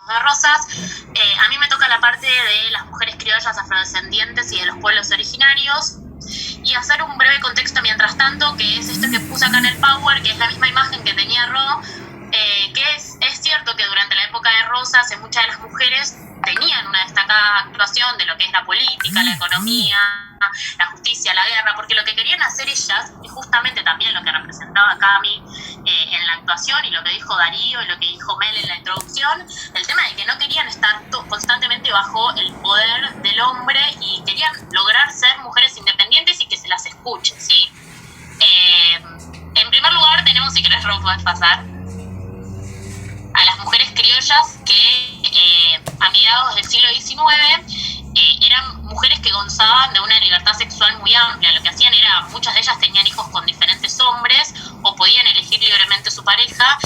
de Rosas. A mí me toca la parte de las mujeres criollas afrodescendientes y de los pueblos originarios. Y hacer un breve contexto mientras tanto, que es esto que puse acá en el Power, que es la misma imagen que tenía Ro, que es cierto que durante la época de Rosas muchas de las mujeres tenían una destacada actuación de lo que es la política, la economía, la justicia, la guerra, porque lo que querían hacer ellas, y justamente también lo que representaba Cami en la actuación, y lo que dijo Darío, y lo que dijo Mel en la introducción, el tema de que no querían estar constantemente bajo el poder del hombre y querían lograr ser mujeres independientes y que se las escuche, ¿sí? En primer lugar tenemos, si querés, Ro, podés pasar, a las mujeres criollas que a mediados del siglo XIX eran mujeres que gozaban de una libertad sexual muy amplia. Lo que hacían era, muchas de ellas tenían hijos con diferentes hombres o podían elegir libremente su pareja,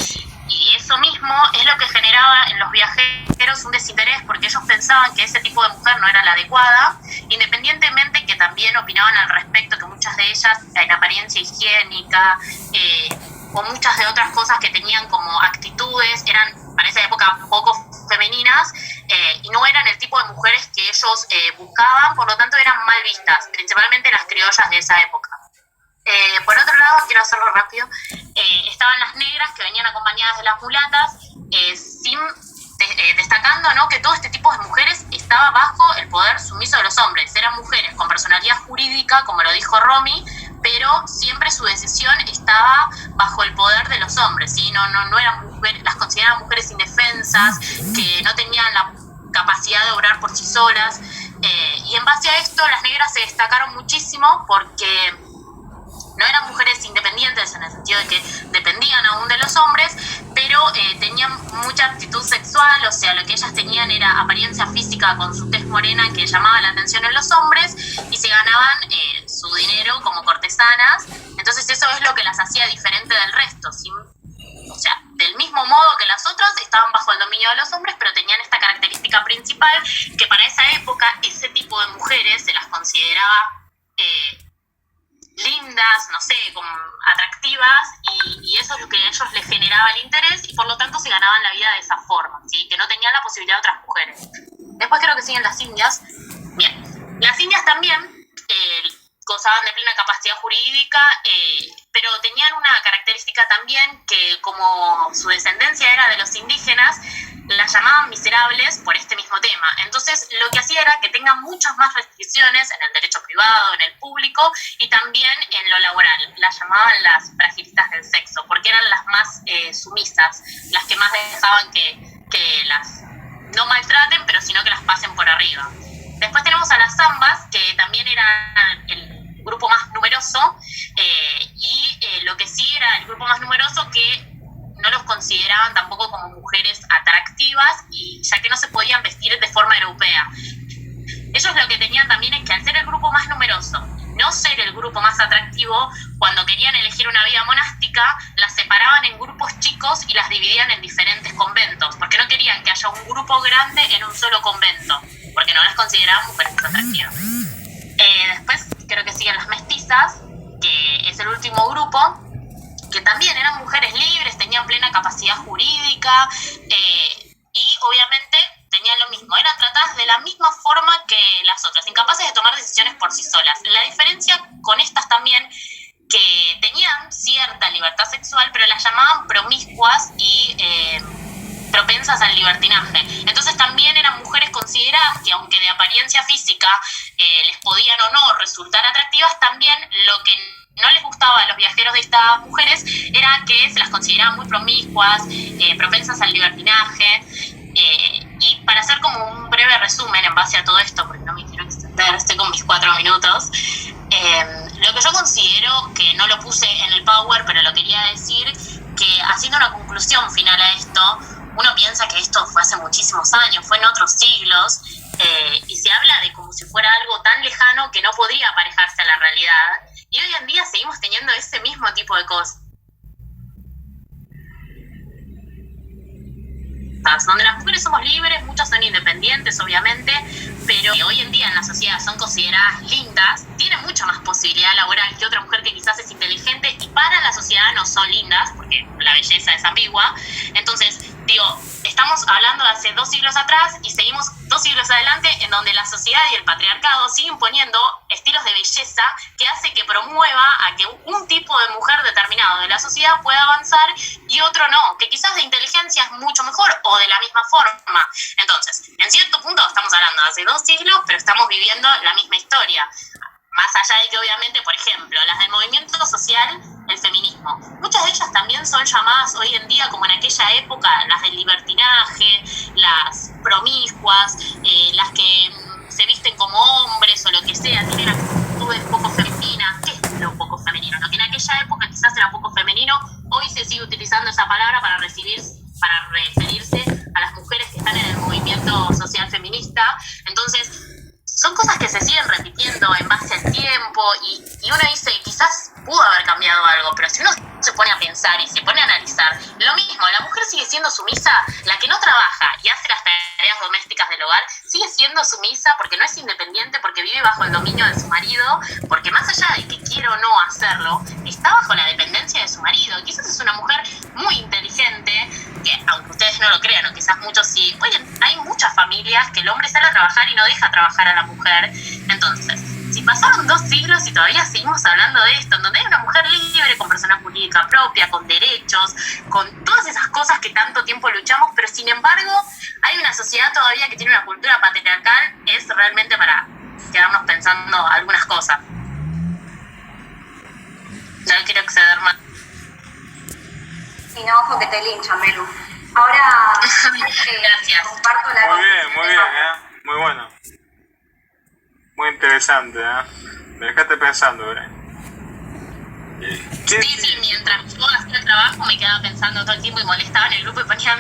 y eso mismo es lo que generaba en los viajeros un desinterés, porque ellos pensaban que ese tipo de mujer no era la adecuada, independientemente que también opinaban al respecto que muchas de ellas en apariencia higiénica o muchas de otras cosas que tenían como actitudes eran para esa época poco femeninas, y no eran el tipo de mujeres que ellos buscaban, por lo tanto eran mal vistas, principalmente las criollas de esa época. Por otro lado, quiero hacerlo rápido, estaban las negras que venían acompañadas de las mulatas, destacando, ¿no?, que todo este tipo de mujeres estaba bajo el poder sumiso de los hombres. Eran mujeres con personalidad jurídica, como lo dijo Romy, pero siempre su decisión estaba bajo el poder de los hombres, ¿sí? No eran mujeres, las consideraban mujeres indefensas, que no tenían la capacidad de obrar por sí solas, y en base a esto las negras se destacaron muchísimo porque no eran mujeres independientes en el sentido de que dependían aún de los hombres, pero tenían mucha aptitud sexual, o sea, lo que ellas tenían era apariencia física con su tez morena que llamaba la atención en los hombres, y se ganaban su dinero como cortesanas. Entonces eso es lo que las hacía diferente del resto, ¿sí? O sea, del mismo modo que las otras estaban bajo el dominio de los hombres, pero tenían esta característica principal, que para esa época ese tipo de mujeres se las consideraba lindas, no sé, como atractivas, y eso es lo que a ellos les generaba el interés, y por lo tanto se ganaban la vida de esa forma, ¿sí? Que no tenían la posibilidad de otras mujeres. Después creo que siguen las indias. Bien, las indias también gozaban de plena capacidad jurídica, pero tenían una característica también, que como su descendencia era de los indígenas, las llamaban miserables por este mismo tema. Entonces lo que hacía era que tengan muchas más restricciones en el derecho privado, en el público y también en lo laboral. Las llamaban las fragilistas del sexo, porque eran las más sumisas, las que más dejaban que las no maltraten, pero sino que las pasen por arriba. Después tenemos a las zambas, que también eran el grupo más numeroso, lo que sí era el grupo más numeroso que no los consideraban tampoco como mujeres atractivas, y ya que no se podían vestir de forma europea. Ellos lo que tenían también es que, al ser el grupo más numeroso, no ser el grupo más atractivo, cuando querían elegir una vida monástica, las separaban en grupos chicos y las dividían en diferentes conventos, porque no querían que haya un grupo grande en un solo convento, porque no las consideraban mujeres atractivas. Después creo que siguen las mestizas, que es el último grupo, que también eran mujeres libres, tenían plena capacidad jurídica, y obviamente tenían lo mismo, eran tratadas de la misma forma que las otras, incapaces de tomar decisiones por sí solas. La diferencia con estas también, que tenían cierta libertad sexual, pero las llamaban promiscuas y propensas al libertinaje. Entonces también eran mujeres consideradas que, aunque de apariencia física les podían o no resultar atractivas, también lo que no les gustaba a los viajeros de estas mujeres era que se las consideraban muy promiscuas, propensas al libertinaje. Y para hacer como un breve resumen en base a todo esto, porque no me quiero extender, estoy con mis 4 minutos, lo que yo considero, que no lo puse en el Power, pero lo quería decir, que haciendo una conclusión final a esto, uno piensa que esto fue hace muchísimos años, fue en otros siglos, y se habla de como si fuera algo tan lejano que no podría aparejarse a la realidad, y hoy en día seguimos teniendo ese mismo tipo de cosas, donde las mujeres somos libres, muchas son independientes obviamente, pero hoy en día en la sociedad son consideradas lindas, tienen mucha más posibilidad laboral que otra mujer que quizás es inteligente, y para la sociedad no son lindas, porque la belleza es ambigua. Entonces digo, estamos hablando de hace 2 siglos atrás y seguimos 2 siglos adelante en donde la sociedad y el patriarcado siguen poniendo estilos de belleza que hace que promueva a que un tipo de mujer determinado de la sociedad pueda avanzar y otro no, que quizás de inteligencia es mucho mejor o de la misma forma. Entonces, en cierto punto estamos hablando de hace 2 siglos, pero estamos viviendo la misma historia. Más allá de que obviamente, por ejemplo, las del movimiento social, el feminismo, muchas de ellas también son llamadas hoy en día, como en aquella época, las del libertinaje, las promiscuas, las que se visten como hombres o lo que sea, tienen actitudes poco femeninas. ¿Qué es lo poco femenino? Lo que en aquella época quizás era poco femenino, hoy se sigue utilizando esa palabra para referirse a las mujeres que están en el movimiento social feminista. Entonces, son cosas que se siguen repitiendo en base al tiempo y uno dice, quizás pudo haber cambiado algo, pero si uno se pone a pensar y se pone a analizar, lo mismo, la mujer sigue siendo sumisa, la que no trabaja y hace las tareas domésticas del hogar, sigue siendo sumisa porque no es independiente, porque vive bajo el dominio de su marido, porque más allá de que quiera o no hacerlo, está bajo la dependencia de su marido. Quizás es una mujer muy inteligente, que aunque ustedes no lo crean, o quizás muchos sí, oye, hay muchas familias que el hombre sale a trabajar y no deja trabajar a la mujer. Entonces, si pasaron 2 siglos y todavía seguimos hablando de esto, en donde hay una mujer libre, con personalidad jurídica propia, con derechos, con todas esas cosas que tanto tiempo luchamos, pero sin embargo hay una sociedad todavía que tiene una cultura patriarcal, es realmente para quedarnos pensando algunas cosas. No quiero exceder más. Y no, ojo que te linchan, Melu. Ahora Gracias. Comparto la muy bien, muy bueno. Muy interesante, me dejaste pensando, Sí, mientras yo hacía el trabajo me quedaba pensando todo el tiempo y molestaba en el grupo y ponía